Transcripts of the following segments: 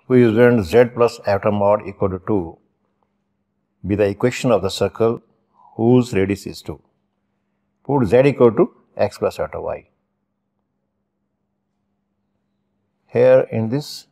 we used z plus iota mod equal to 2 be the equation of the circle whose radius is 2. Put z equal to x plus iota y. Here in this,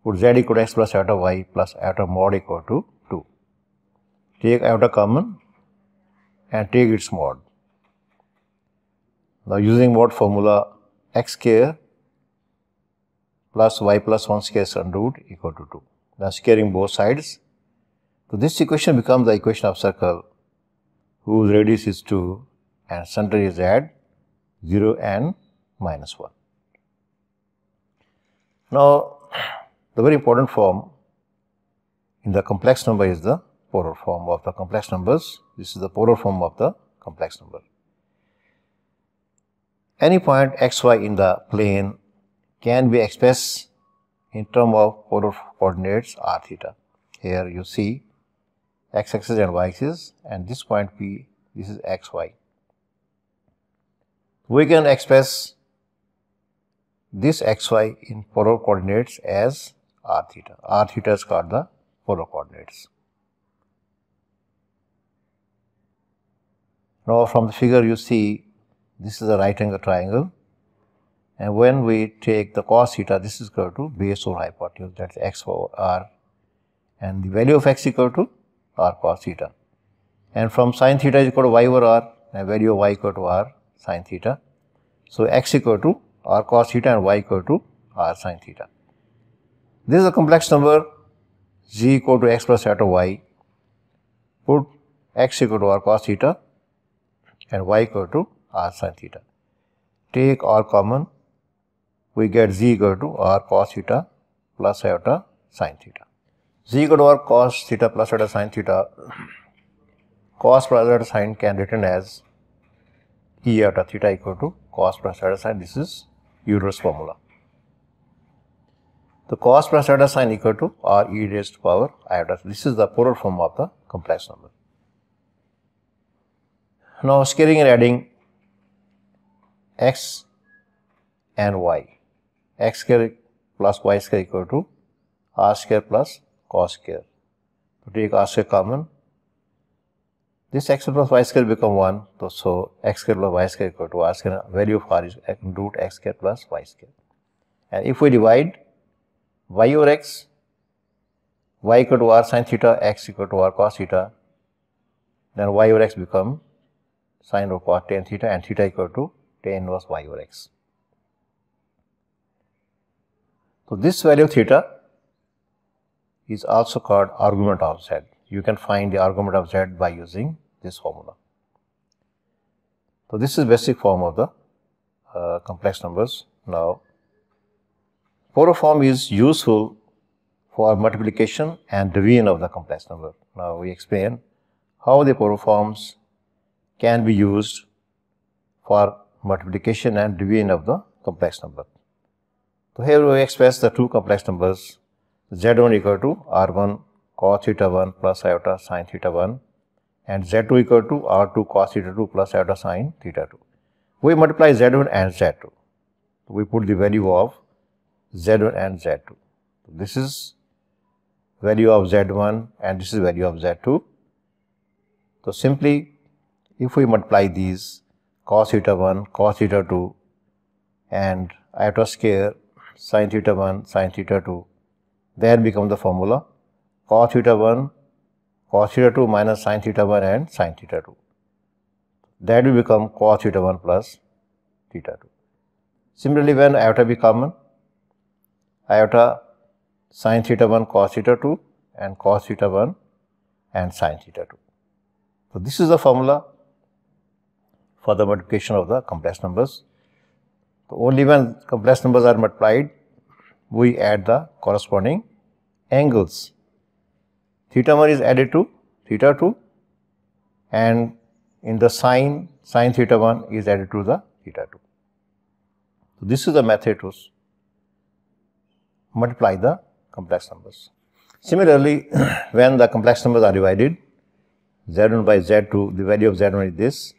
put z equal to x plus iota y plus iota mod equal to 2. Take iota common and take its mod. Now using mod formula, x square plus y plus 1 square sun root equal to 2. Now squaring both sides. So this equation becomes the equation of circle whose radius is 2 and center is at 0 and minus 1. Now the very important form in the complex number is the polar form of the complex numbers. This is the polar form of the complex number. Any point xy in the plane can be expressed in terms of polar coordinates r theta. Here you see x-axis and y-axis, and this point P, this is xy. We can express this xy in polar coordinates as r theta. R theta is called the polar coordinates. Now from the figure you see this is a right angle triangle, and when we take the cos theta, this is equal to base over hypotenuse, that is x over r, and the value of x equal to r cos theta. And from sin theta is equal to y over r, and value of y equal to r sin theta. So x equal to r cos theta and y equal to r sin theta. This is a complex number z equal to x plus iota y. Put x equal to r cos theta and y equal to r sin theta. Take r common, we get z equal to r cos theta plus iota sin theta. Z equal to r cos theta plus iota sin theta. Cos plus iota sin can be written as e iota theta equal to cos plus iota sin. This is Euler's formula. The cos plus iota sin equal to r e raised to power iota. This is the polar form of the complex number. Now squaring and adding x and y. X square plus y square equal to r square plus cos square. To take r square common, this x plus y square become 1. So x square plus y square equal to r square. Value of r is root x square plus y square. And if we divide y over x, y equal to r sin theta, x equal to r cos theta, then y over x become sin or cos tan theta, and theta equal to tan inverse y over x. So this value of theta is also called argument of z. You can find the argument of z by using this formula. So this is basic form of the complex numbers. Now polar form is useful for multiplication and division of the complex number. Now we explain how the polar forms can be used for multiplication and division of the complex number. So here we express the two complex numbers, z1 equal to r1 cos theta 1 plus iota sin theta 1, and z2 equal to r2 cos theta 2 plus iota sin theta 2. We multiply z1 and z2. We put the value of z1 and z2. This is value of z1 and this is value of z2. So simply if we multiply these cos theta 1, cos theta 2 and iota square sin theta 1, sin theta 2, there become the formula cos theta 1, cos theta 2 minus sin theta 1 and sin theta 2. That will become cos theta 1 plus theta 2. Similarly, when iota be common, iota sin theta 1 cos theta 2 and cos theta 1 and sin theta 2. So this is the formula for the multiplication of the complex numbers. So only when complex numbers are multiplied, we add the corresponding angles. Theta 1 is added to theta 2, and in the sin theta 1 is added to the theta 2. So this is the method to multiply the complex numbers. Similarly, when the complex numbers are divided, z1 by z2, the value of z1 is this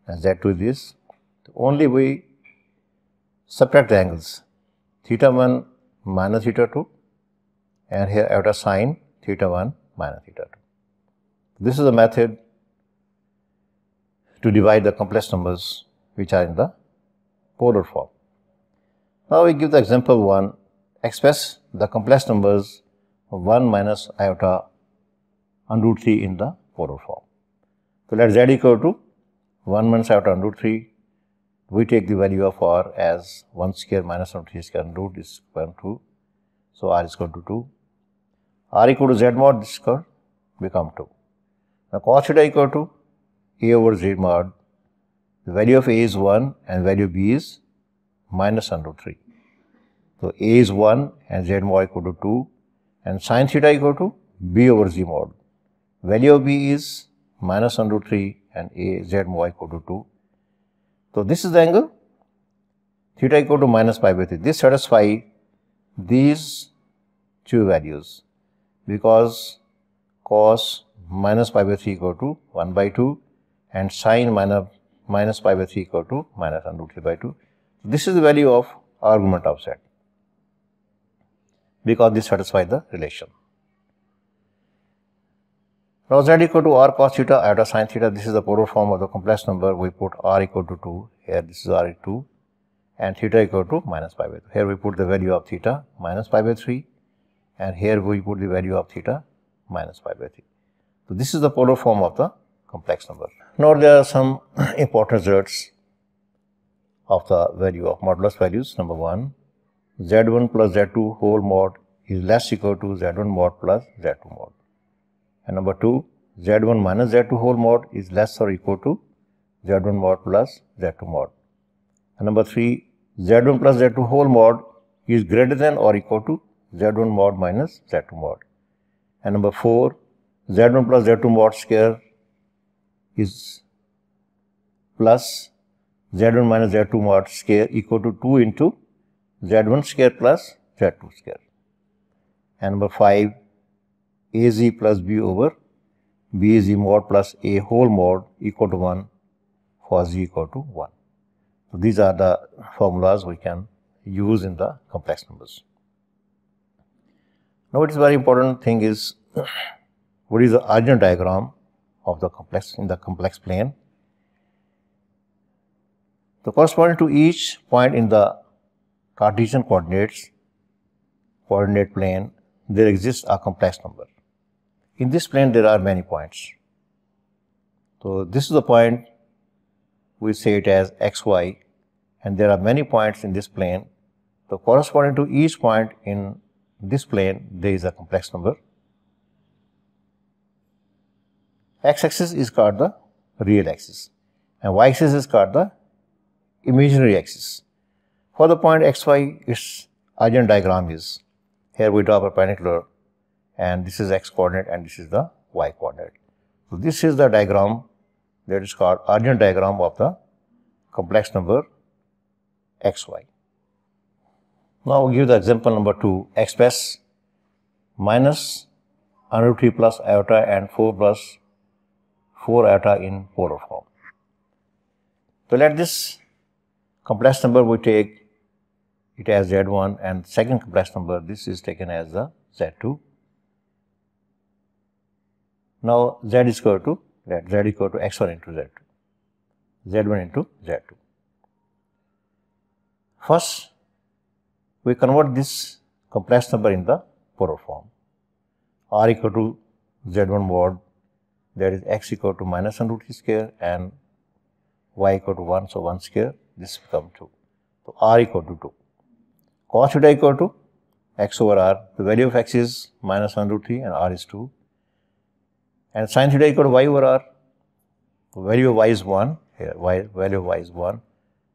and z2 is this. Only we subtract the angles. Theta 1 minus theta 2 and here iota sine theta 1 minus theta 2. This is a method to divide the complex numbers which are in the polar form. Now we give the example 1, express the complex numbers of 1 minus iota under root 3 in the polar form. So let z equal to 1 minus iota under root 3. We take the value of r as 1 square minus under 3 square under root is equal to, so r is equal to 2. R equal to z mod, this curve become 2. Now cos theta equal to a over z mod. The value of a is 1 and value of b is minus under root 3. So a is 1 and z mod equal to 2 and sin theta equal to b over z mod. Value of b is minus under root 3 and a z mod equal to 2. So this is the angle theta equal to minus pi by 3. This satisfies these two values because cos minus pi by 3 equal to 1 by 2 and sin minus pi by 3 equal to minus under root 3 by 2. This is the value of argument of z because this satisfies the relation. Now z equal to r cos theta iota sin theta. This is the polar form of the complex number. We put r equal to 2. Here this is r equal to 2 and theta equal to minus pi by 3. Here we put the value of theta minus pi by 3 and here we put the value of theta minus pi by 3. So this is the polar form of the complex number. Now there are some important results of the value of modulus values. Number 1, z1 plus z2 whole mod is less equal to z1 mod plus z2 mod. And number 2, z1 minus z2 whole mod is less or equal to z1 mod plus z2 mod. And number 3, z1 plus z2 whole mod is greater than or equal to z1 mod minus z2 mod. And number 4, z1 plus z2 mod square is plus z1 minus z2 mod square equal to 2 into z1 square plus z2 square. And number 5, az plus b over baz mod plus a whole mod equal to 1 for z equal to 1. So these are the formulas we can use in the complex numbers. Now what is very important thing is what is the Argand diagram of the complex in the complex plane. So corresponding to each point in the Cartesian coordinate plane, there exists a complex number. In this plane there are many points. So this is the point, we say it as xy, and there are many points in this plane. So corresponding to each point in this plane there is a complex number. X-axis is called the real axis and y-axis is called the imaginary axis. For the point xy, its Argand diagram is, here we draw perpendicular and this is x coordinate and this is the y coordinate. So this is the diagram that is called Argand diagram of the complex number xy. Now we give the example number 2, express minus under root 3 plus iota and 4 plus 4 iota in polar form. So let this complex number we take it as z1 and second complex number this is taken as the z2. Now z is equal to x1 into z2, z1 into z2. First we convert this complex number in the polar form. R equal to z1 mod, that is x equal to minus under root 3 square and y equal to 1, so 1 square, this becomes 2. So r equal to 2. Cos theta equal to x over r, the value of x is minus under root 3 and r is 2. And sin theta equal to y over r, the value of y is 1, here value of y is 1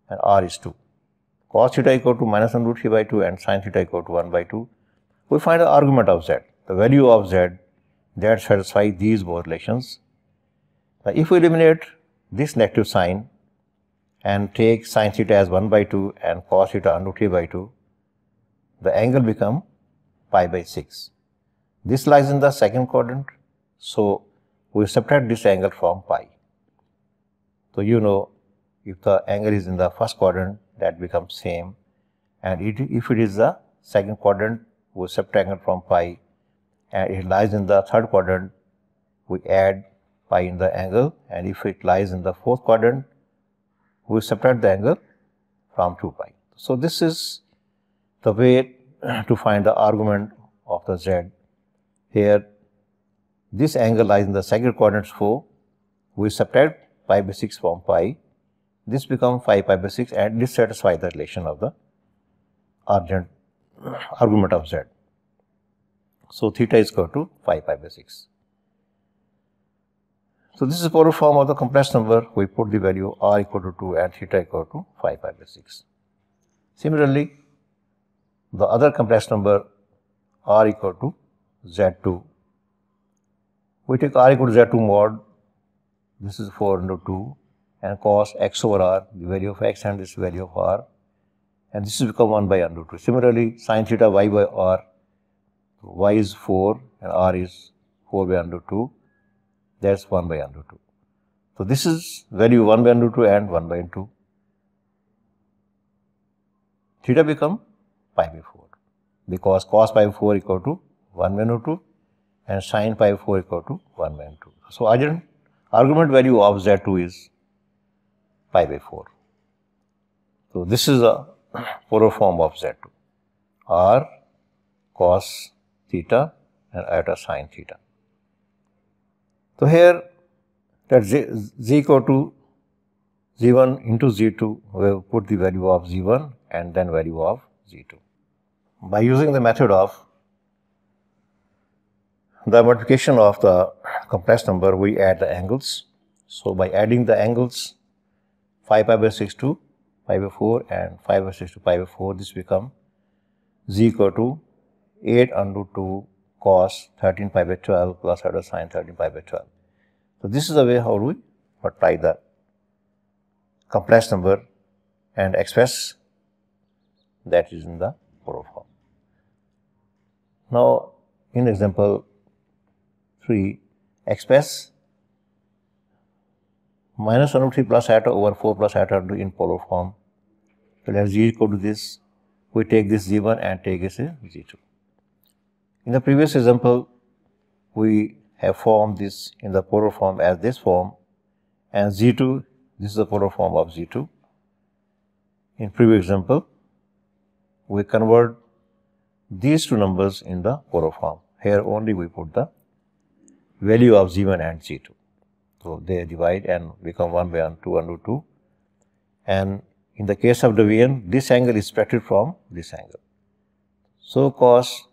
and r is 2. Cos theta equal to minus under root 3 by 2 and sin theta equal to 1 by 2. We find the argument of z, the value of z that satisfies these both relations. Now if we eliminate this negative sign and take sin theta as 1 by 2 and cos theta under root 3 by 2, the angle become pi by 6. This lies in the second quadrant, so we subtract this angle from pi. So you know, if the angle is in the first quadrant, that becomes same, and if it is the second quadrant, we subtract angle from pi, and it lies in the third quadrant, we add pi in the angle, and if it lies in the fourth quadrant, we subtract the angle from 2 pi. So this is the way to find the argument of the z. Here this angle lies in the second quadrant, so we subtract pi by 6 from pi. This becomes 5 pi by 6, and this satisfies the relation of the argument of z. So theta is equal to 5 pi by 6. So this is the polar form of the complex number. We put the value r equal to 2 and theta equal to 5 pi by 6. Similarly, the other complex number r equal to z2. We take r equal to z2 mod, this is 4 into 2, and cos x over r, the value of x and this value of r, and this will become 1 by under 2. Similarly, sin theta y by r, y is 4 and r is 4 by under 2, that's 1 by under 2. So this is value 1 by under 2 and 1 by 2. Theta become pi by 4, because cos pi by 4 equal to 1 by under 2 and sin pi by 4 equal to 1 by under 2. So argument value of z2 is pi by 4. So this is a polar form of z2, r cos theta and iota sin theta. So here that z equal to z1 into z2, we will put the value of z1 and then value of z2. By using the method of the multiplication of the complex number, we add the angles. So by adding the angles, 5 pi by 6 to pi by 4 and 5 by 6 to pi by 4, this become z equal to 8 under 2 cos 13 pi by 12 plus iota sin 13 pi by 12. So this is the way how we multiply the complex number and express that is in the polar form. Now in example 3, express minus 1 over 3 plus iota over 4 plus iota in polar form. So let z equal to this, we take this z1 and take this z2. In the previous example, we have formed this in the polar form as this form, and z2, this is the polar form of z2. In previous example, we convert these two numbers in the polar form. Here only we put the value of z1 and z2. So they divide and become 1 by 2 under 2. And in the case of division, this angle is subtracted from this angle. So cos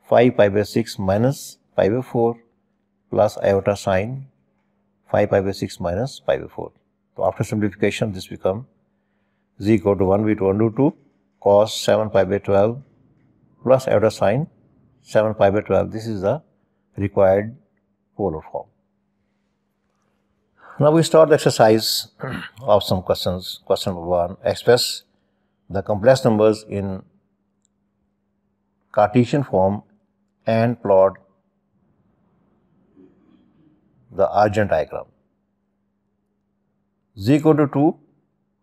5 pi by 6 minus pi by 4 plus iota sin 5 pi by 6 minus pi by 4. So after simplification, this become z equal to 1 by 2 under 2 cos 7 pi by 12 plus iota sin 7 pi by 12. This is the required polar form. Now we start the exercise of some questions. Question number 1, express the complex numbers in Cartesian form and plot the Argand diagram. Z equal to 2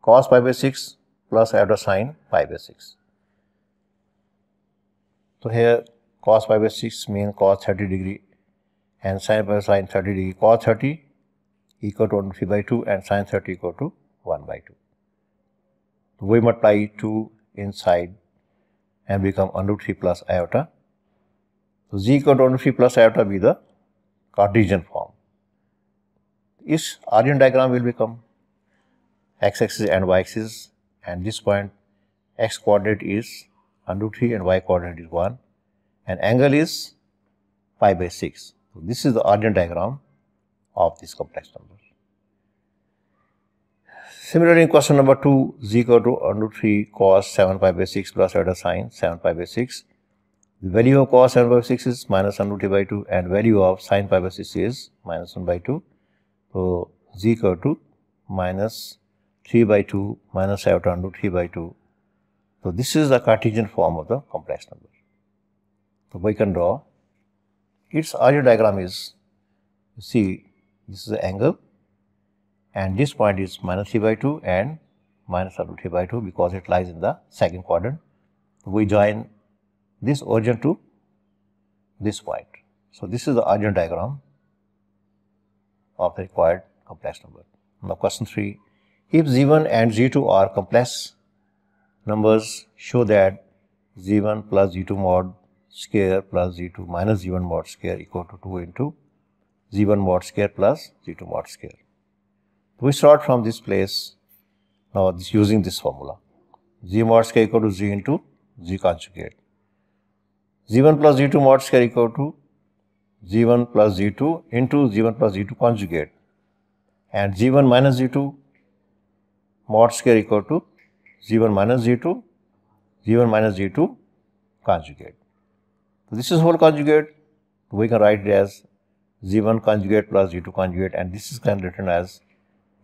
cos pi by 6 plus iota sin pi by 6. So here cos pi by 6 means cos 30 degree and sin pi by sin 30 degree. Cos 30 equal to 3 by 2 and sin 30 equal to 1 by 2. We multiply 2 inside and become under 3 plus iota. So z equal to under 3 plus iota be the Cartesian form. This Argand diagram will become x-axis and y-axis, and this point x coordinate is under 3 and y coordinate is 1, and angle is pi by 6. So this is the Argand diagram of this complex number. Similarly, in question number 2, z equal to under 3 cos 7 pi by 6 plus iota sin 7 pi by 6. The value of cos 7 by 6 is minus under 3 by 2 and value of sin pi by 6 is minus 1 by 2. So z equal to minus 3 by 2 minus iota under 3 by 2. So this is the Cartesian form of the complex number. So we can draw its Argand diagram is, you see, this is the angle and this point is minus 3 by 2 and minus under 3 by 2 because it lies in the second quadrant. We join this origin to this point. So this is the origin diagram of the required complex number. Now question 3. If Z1 and Z2 are complex numbers, show that Z1 plus Z2 mod square plus Z2 minus Z1 mod square equal to 2 into Z1 mod square plus Z2 mod square. We start from this place now using this formula. Z mod square equal to Z into Z conjugate. Z1 plus Z2 mod square equal to Z1 plus Z2 into Z1 plus Z2 conjugate, and Z1 minus Z2 mod square equal to Z1 minus Z2, Z1 minus Z2 conjugate. So this is whole conjugate. We can write it as Z1 conjugate plus Z2 conjugate, and this is can written as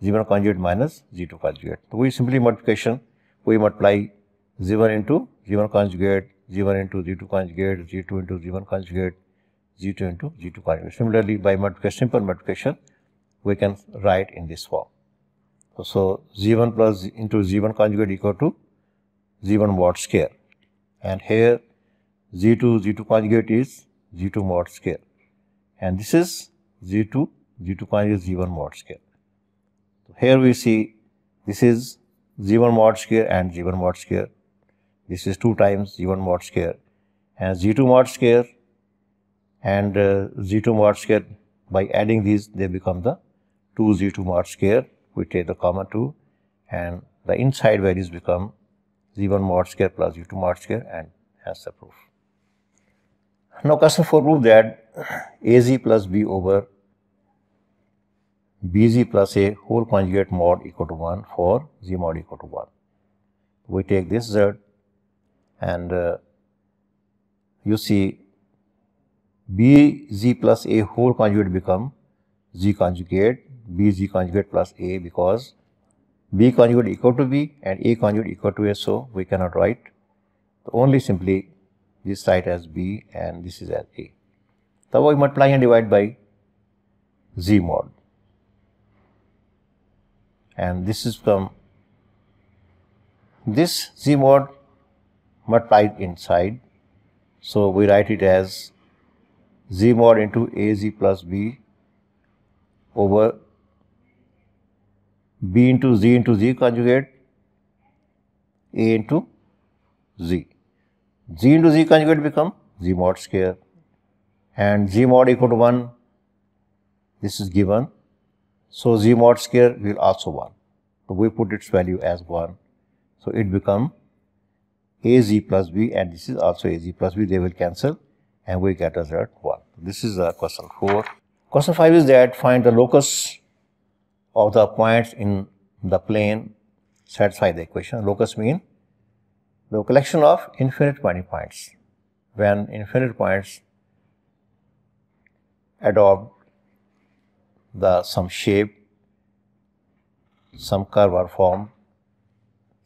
Z1 conjugate minus Z2 conjugate. So we simply multiplication, we multiply Z1 into Z1 conjugate, Z1 into Z2 conjugate, Z2 into Z1 conjugate, Z2 into Z2 conjugate. Similarly, by multiplication, simple multiplication, we can write in this form. So Z1 plus into Z1 conjugate equal to Z1 mod square, and here Z2 conjugate is Z2 mod square, and this is Z2 conjugate Z1 mod square. So here we see this is Z1 mod square and Z1 mod square. This is 2 times Z1 mod square, and Z2 mod square and Z2 mod square. By adding these, they become the 2 Z2 mod square. We take the common 2, and the inside values become Z1 mod square plus Z2 mod square, and hence the proof. Now question 4 prove that AZ plus B over BZ plus A whole conjugate mod equal to 1 for Z mod equal to 1. We take this Z, and you see BZ plus A whole conjugate become Z conjugate, BZ conjugate plus A, because B conjugate equal to B and A conjugate equal to A, so we cannot write. So only simply this side as B and this is as A. So we multiply and divide by Z mod, and this is from this Z mod multiplied inside, so we write it as Z mod into AZ plus B over B into Z conjugate, A into Z. Z into Z conjugate become Z mod square, and Z mod equal to 1, this is given, so Z mod square will also 1. So we put its value as 1, so it become AZ plus B, and this is also AZ plus B, they will cancel, and we get as result 1. This is question 4. Question 5 is that find the locus of the points in the plane satisfy the equation. Locus mean the collection of infinite pointing points. When infinite points adopt some shape, some curve or form,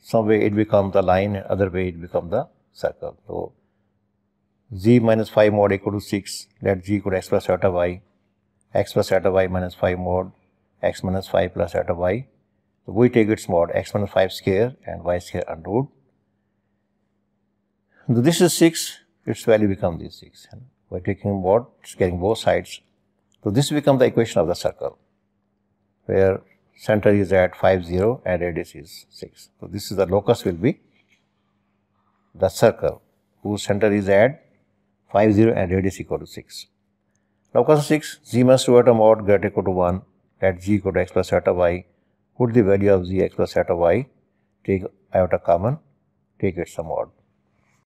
some way it becomes the line, and other way it becomes the circle. So Z minus 5 mod equal to 6, let Z equal to x plus eta y, x plus eta y minus 5 mod x minus 5 plus eta y. So we take its mod x minus 5 square and y square under root. So this is 6, its value becomes this 6. By taking mod, it's getting both sides. So this becomes the equation of the circle, where center is at 5, 0 and radius is 6. So this is the locus will be the circle whose center is at 5, 0 and radius equal to 6. Now question 6, Z minus 2 eta mod greater equal to 1, let Z equal to x plus eta y, put the value of Z x plus eta y, take iota common, take its mod.